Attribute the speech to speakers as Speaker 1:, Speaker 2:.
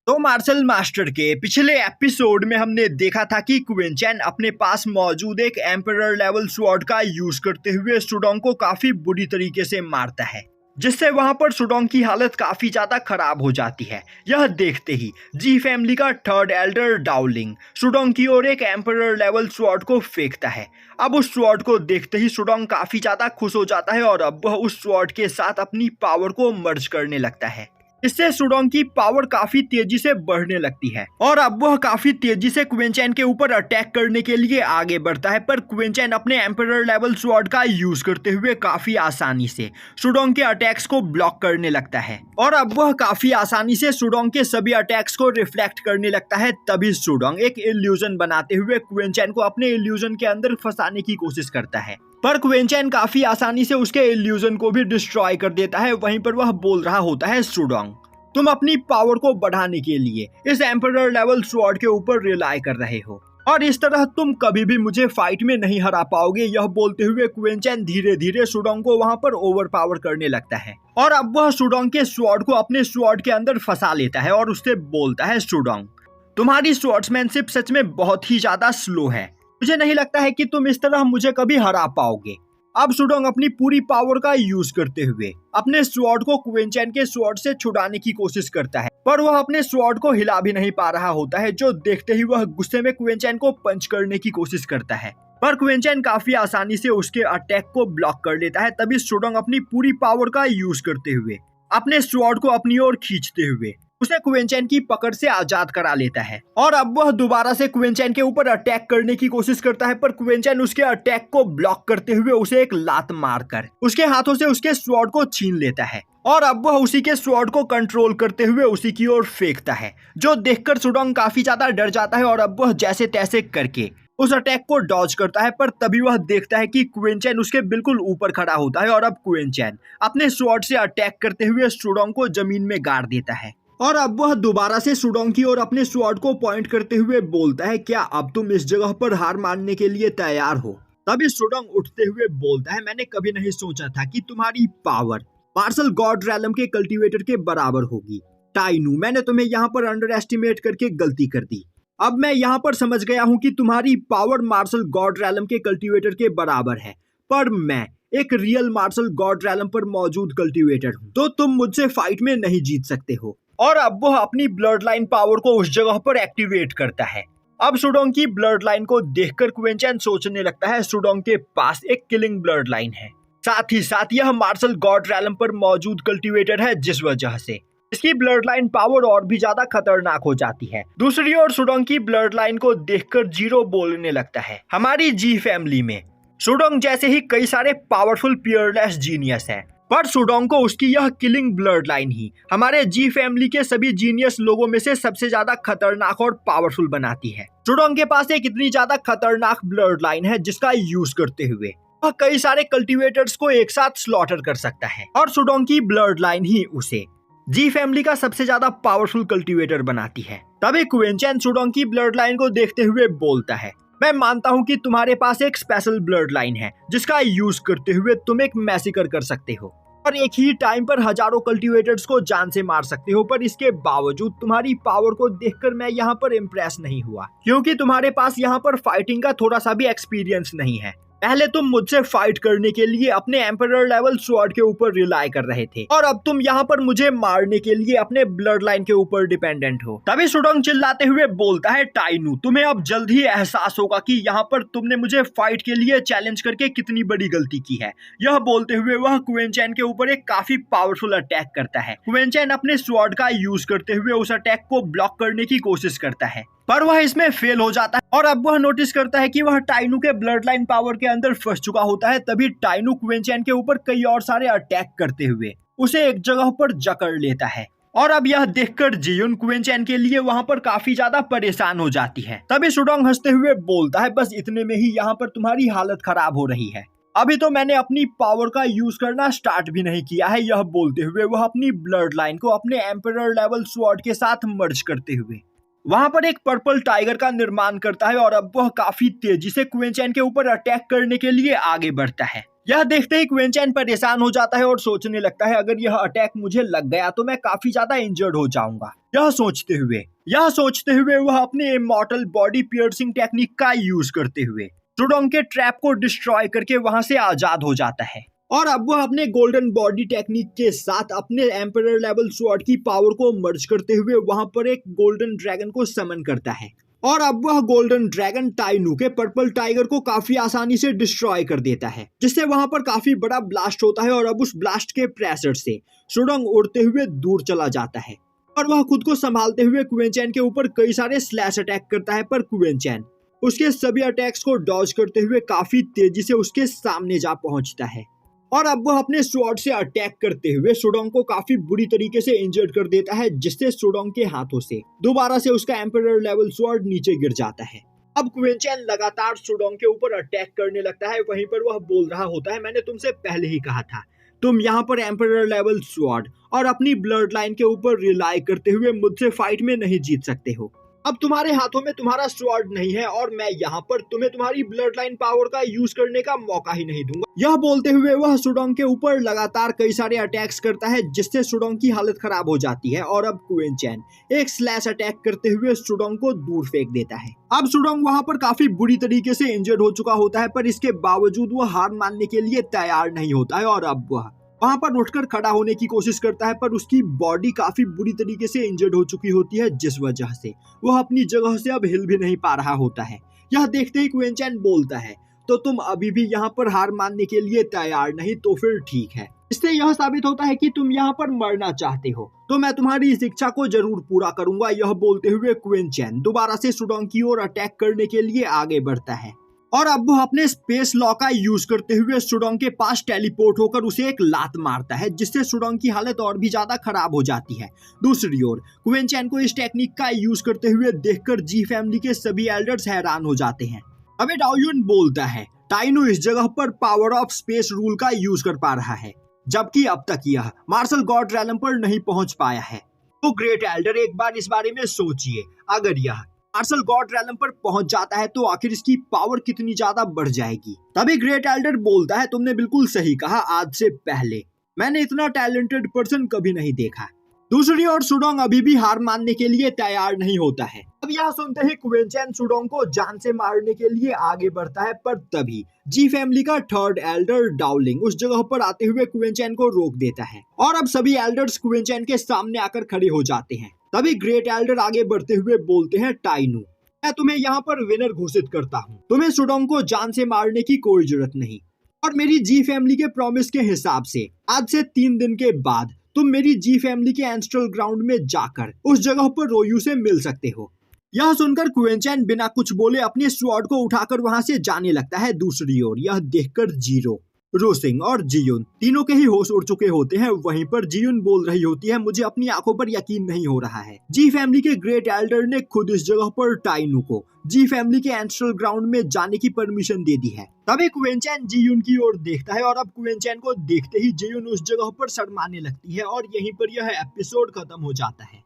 Speaker 1: तो martial master के पिछले एपिसोड में हमने देखा था कि क्विन चैन अपने पास मौजूद एक एम्परर लेवल स्वॉर्ड का यूज करते हुए सुडोंग को काफी बुरी तरीके से मारता है, जिससे वहां पर सुडोंग की हालत काफी ज्यादा खराब हो जाती है। यह देखते ही जी फैमिली का थर्ड एल्डर डाउलिंग सुडोंग की ओर एक एम्परर लेवल स्वॉर्ड को फेंकता है। अब उस स्वॉर्ड को देखते ही सुडोंग काफी ज्यादा खुश हो जाता है और अब वह उस स्वॉर्ड के साथ अपनी पावर को मर्ज करने लगता है। इससे सुडोंग की पावर काफी तेजी से बढ़ने लगती है और अब वह काफी तेजी से क्विन चैन के ऊपर अटैक करने के लिए आगे बढ़ता है, पर क्विन चैन अपने एम्परर लेवल स्वॉर्ड का यूज करते हुए काफी आसानी से सुडोंग के अटैक्स को ब्लॉक करने लगता है और अब वह काफी आसानी से सुडोंग के सभी अटैक्स को रिफ्लेक्ट करने लगता है। तभी सुडोंग एक इल्यूजन बनाते हुए क्विन चैन को अपने इल्यूजन के अंदर फंसाने की कोशिश करता है, पर क्विन चैन काफी आसानी से उसके इल्यूजन को भी डिस्ट्रॉय कर देता है। वहीं पर वह बोल रहा होता है, सुडोंग तुम अपनी पावर को बढ़ाने के लिए इस एम्परर लेवल स्वॉर्ड के ऊपर रिलाई कर रहे हो और इस तरह तुम कभी भी मुझे फाइट में नहीं हरा पाओगे। यह बोलते हुए क्विन चैन धीरे धीरे सुडोंग को वहां पर ओवर पावर करने लगता है और अब वह सुडोंग के स्वॉर्ड को अपने स्वॉर्ड के अंदर फंसा लेता है और उससे बोलता है, सुडोंग तुम्हारी स्वॉर्ड्समैनशिप सच में बहुत ही ज्यादा स्लो है, मुझे नहीं लगता है कि तुम इस तरह मुझे कभी हरा पाओगे। अब सुडोंग अपनी पूरी पावर का यूज करते हुए अपने स्वॉर्ड को क्विन चैन के स्वॉर्ड से छुड़ाने की कोशिश करता है, पर वह अपने स्वॉर्ड को हिला भी नहीं पा रहा होता है, जो देखते ही वह गुस्से में क्विन चैन को पंच करने की कोशिश करता है, पर क्विन चैन काफी आसानी से उसके अटैक को ब्लॉक कर लेता है। तभी सुडोंग अपनी पूरी पावर का यूज करते हुए अपने स्वॉर्ड को अपनी ओर खींचते हुए उसे क्विन चैन की पकड़ से आजाद करा लेता है और अब वह दोबारा से क्विन चैन के ऊपर अटैक करने की कोशिश करता है, पर क्विन चैन उसके अटैक को ब्लॉक करते हुए उसे एक लात मारकर उसके हाथों से उसके स्वॉर्ड को छीन लेता है और अब वह उसी के स्वॉर्ड को कंट्रोल करते हुए उसी की ओर फेंकता है, जो देखकर सुडोंग काफी ज्यादा डर जाता है और अब वह जैसे तैसे करके उस अटैक को डॉज करता है। पर तभी वह देखता है कि क्विन चैन उसके बिल्कुल ऊपर खड़ा होता है और अब क्विन चैन अपने स्वॉर्ड से अटैक करते हुए सुडोंग को जमीन में गाड़ देता है और अब वह दोबारा से सुडोंग की ओर अपने स्वॉर्ड को पॉइंट करते हुए बोलता है, क्या अब तुम इस जगह पर हार मानने के लिए तैयार हो? तभी सुडोंग उठते हुए बोलता है, मैंने कभी नहीं सोचा था कि तुम्हारी पावर मार्शल गॉड रैलम के कल्टीवेटर के बराबर होगी। टाइनू, मैंने तुम्हें यहाँ पर अंडर एस्टिमेट करके गलती कर दी। अब मैं यहाँ पर समझ गया हूँ कि तुम्हारी पावर मार्शल गॉड रैलम के कल्टीवेटर के बराबर है, पर मैं एक रियल मार्शल गॉड रैलम पर मौजूद कल्टीवेटर हूँ, तो तुम मुझसे फाइट में नहीं जीत सकते हो। और अब वह अपनी ब्लड लाइन पावर को उस जगह पर एक्टिवेट करता है। अब सुडोंग की ब्लड लाइन को देखकर क्विन चैन सोचने लगता है, सुडोंग के पास एक किलिंग ब्लड लाइन है, साथ ही साथ यह मार्शल गॉड रैलम पर मौजूद कल्टीवेटर है, जिस वजह से इसकी ब्लड लाइन पावर और भी ज्यादा खतरनाक हो जाती है। दूसरी ओर सुडोंग की ब्लड लाइन को देखकर जीरो बोलने लगता है, हमारी जी फैमिली में सुडोंग जैसे ही कई सारे पावरफुल पियरलेस जीनियस हैं, पर सुडोंग को उसकी यह किलिंग ब्लड लाइन ही हमारे जी फैमिली के सभी जीनियस लोगों में से सबसे ज्यादा खतरनाक और पावरफुल बनाती है। सुडोंग के पास एक इतनी ज्यादा खतरनाक ब्लड लाइन है जिसका यूज करते हुए वह कई सारे कल्टीवेटर्स को एक साथ स्लॉटर कर सकता है और सुडोंग की ब्लड लाइन ही उसे जी फैमिली का सबसे ज्यादा पावरफुल कल्टीवेटर बनाती है। तभी क्विन चैन सुडोंग की ब्लड लाइन को देखते हुए बोलता है, मैं मानता हूं कि तुम्हारे पास एक स्पेशल ब्लड लाइन है जिसका यूज करते हुए तुम एक मैसेकर कर सकते हो और एक ही टाइम पर हजारों कल्टीवेटर्स को जान से मार सकते हो, पर इसके बावजूद तुम्हारी पावर को देखकर मैं यहाँ पर इम्प्रेस नहीं हुआ, क्योंकि तुम्हारे पास यहाँ पर फाइटिंग का थोड़ा सा भी एक्सपीरियंस नहीं है। पहले तुम मुझसे फाइट करने के लिए अपने एम्परर लेवल स्वॉर्ड के ऊपर रिलाई कर रहे थे और अब तुम यहाँ पर मुझे मारने के लिए अपने ब्लड लाइन के ऊपर डिपेंडेंट हो। तभी सुडोंग चिल्लाते हुए बोलता है, टाइनू तुम्हें अब जल्द ही एहसास होगा कि यहाँ पर तुमने मुझे फाइट के लिए चैलेंज करके कितनी बड़ी गलती की है। यह बोलते हुए वह क्विन चैन के ऊपर एक काफी पावरफुल अटैक करता है। क्विन चैन अपने स्वॉर्ड का यूज करते हुए उस अटैक को ब्लॉक करने की कोशिश करता है, पर वह इसमें फेल हो जाता है और अब वह नोटिस करता है कि वह टाइनू के ब्लड लाइन पावर के अंदर फंस चुका होता है। तभी टाइनू क्विन चैन के ऊपर कई और सारे अटैक करते हुए उसे एक जगह पर जकड़ लेता है और अब यह देखकर जियुन क्विन चैन के लिए वहां पर काफी ज्यादा परेशान हो जाती है। तभी सुडोंग हंसते हुए बोलता है, बस इतने में ही यहाँ पर तुम्हारी हालत खराब हो रही है, अभी तो मैंने अपनी पावर का यूज करना स्टार्ट भी नहीं किया है। यह बोलते हुए वह अपनी ब्लड लाइन को अपने एम्परर लेवल स्वॉर्ड के साथ मर्ज करते हुए वहां पर एक पर्पल टाइगर का निर्माण करता है और अब वह काफी तेजी से क्विन चैन के ऊपर अटैक करने के लिए आगे बढ़ता है। यह देखते ही क्विंचैन परेशान हो जाता है और सोचने लगता है अगर यह अटैक मुझे लग गया तो मैं काफी ज्यादा इंजर्ड हो जाऊंगा। यह सोचते हुए वह अपने इमॉर्टल बॉडी पियर्सिंग टेक्निक का यूज करते हुए सुडोंग के ट्रैप को डिस्ट्रॉय करके वहां से आजाद हो जाता है। और अब वह अपने गोल्डन बॉडी टेक्निक के साथ अपने एम्परर लेवल स्वॉर्ड की पावर को मर्ज करते हुए वहां पर एक गोल्डन ड्रैगन को समन करता है। और अब वह गोल्डन ड्रैगन टाइनू के पर्पल टाइगर को काफी आसानी से डिस्ट्रॉय कर देता है, जिससे वहां पर काफी बड़ा ब्लास्ट होता है। और अब उस ब्लास्ट के प्रेशर से सुडोंग उड़ते हुए दूर चला जाता है और वह खुद को संभालते हुए क्विंचैन के ऊपर कई सारे स्लैश अटैक करता है, पर क्विंचैन उसके सभी अटैक्स को डॉज करते हुए काफी तेजी से उसके सामने जा पहुंचता है। और अब वह अपने स्वॉर्ड से अटैक करते हुए सुडोंग को काफी बुरी तरीके से इंजर्ड कर देता है, जिससे सुडोंग के हाथों से दोबारा से उसका एम्परर लेवल स्वॉर्ड नीचे गिर जाता है। अब क्विंचैन लगातार सुडोंग के ऊपर अटैक करने लगता है। वहीं पर वह बोल रहा होता है, मैंने तुमसे पहले ही कहा था, तुम यहाँ पर एम्परर लेवल स्वॉर्ड और अपनी ब्लड लाइन के ऊपर रिलाई करते हुए मुझसे फाइट में नहीं जीत सकते हो। अब तुम्हारे हाथों में तुम्हारा स्वॉर्ड नहीं है और मैं यहाँ पर तुम्हें तुम्हारी ब्लड लाइन पावर का यूज करने का मौका ही नहीं दूंगा। यह बोलते हुए वह सुडोंग के ऊपर लगातार कई सारे अटैक्स करता है, जिससे सुडोंग की हालत खराब हो जाती है। और अब क्विंचैन एक स्लैश अटैक करते हुए सुडोंग को दूर फेंक देता है। अब सुडोंग वहां पर काफी बुरी तरीके से इंजर्ड हो चुका होता है, पर इसके बावजूद वह हार मानने के लिए तैयार नहीं होता है। और अब वह वहां पर उठकर खड़ा होने की कोशिश करता है, पर उसकी बॉडी काफी बुरी तरीके से इंजर्ड हो चुकी होती है, जिस वजह से वह अपनी जगह से अब हिल भी नहीं पा रहा होता है। यह देखते ही क्विंचैन बोलता है, तो तुम अभी भी यहाँ पर हार मानने के लिए तैयार नहीं, तो फिर ठीक है। इससे यह साबित होता है कि तुम यहाँ पर मरना चाहते हो, तो मैं तुम्हारी इस इच्छा को जरूर पूरा करूंगा। यह बोलते हुए क्विंचैन दोबारा से सुडोंग की ओर अटैक करने के लिए आगे बढ़ता है। और अब वह अपने स्पेस लॉ का यूज करते हुए सुडोंग के पास टेलीपोर्ट होकर उसे एक लात मारता है, जिससे सुडोंग की हालत और भी ज्यादा खराब हो जाती है। दूसरी ओर क्विंचैन को इस टेक्निक का यूज करते हुए देखकर जी फैमिली के सभी एल्डर्स हैरान हो जाते हैं। अबे डाओयुन बोलता है, टाइनू इस जगह पर पावर ऑफ स्पेस रूल का यूज कर पा रहा है, जबकि अब तक यह मार्शल गॉड रैलम पर नहीं पहुंच पाया है। तो ग्रेट एल्डर एक बार इस बारे में सोचिए, अगर यह मार्शल गॉड रैलम पर पहुंच जाता है तो आखिर इसकी पावर कितनी ज्यादा बढ़ जाएगी। तभी ग्रेट एल्डर बोलता है, तुमने बिल्कुल सही कहा, आज से पहले मैंने इतना टैलेंटेड पर्सन कभी नहीं देखा। दूसरी ओर सुडोंग अभी भी हार मानने के लिए तैयार नहीं होता है। अब यह सुनते ही क्विंचैन सुडोंग को जान से मारने के लिए आगे बढ़ता है, पर तभी जी फैमिली का थर्ड एल्डर डाउलिंग उस जगह पर आते हुए क्विंचैन को रोक देता है। और अब सभी एल्डर्स क्विंचैन के सामने आकर खड़े हो जाते हैं। तभी ग्रेट एल्डर आगे बढ़ते हुए बोलते हैं, टाइनू मैं तुम्हें यहाँ पर विनर घोषित करता हूँ, तुम्हें सुडोंग को जान से मारने की कोई जरूरत नहीं। और मेरी जी फैमिली के प्रॉमिस के हिसाब से आज से 3 दिन के बाद तुम मेरी जी फैमिली के एंस्ट्रल ग्राउंड में जाकर उस जगह पर रोयू से मिल सकते हो। यह सुनकर क्विंचैन बिना कुछ बोले अपने स्वॉर्ड को उठाकर वहां से जाने लगता है। दूसरी ओर यह देखकर जीरो, रोसिंग और जियुन तीनों के ही होश उड़ चुके होते हैं। वहीं पर जियुन बोल रही होती है, मुझे अपनी आंखों पर यकीन नहीं हो रहा है। जी फैमिली के ग्रेट एल्डर ने खुद इस जगह पर टाइनू को जी फैमिली के एंस्ट्रल ग्राउंड में जाने की परमिशन दे दी है। तभी क्विंचैन जियुन की ओर देखता है और अब क्विंचैन को देखते ही जियुन उस जगह पर शर्माने लगती है और यहीं पर यह एपिसोड खत्म हो जाता है।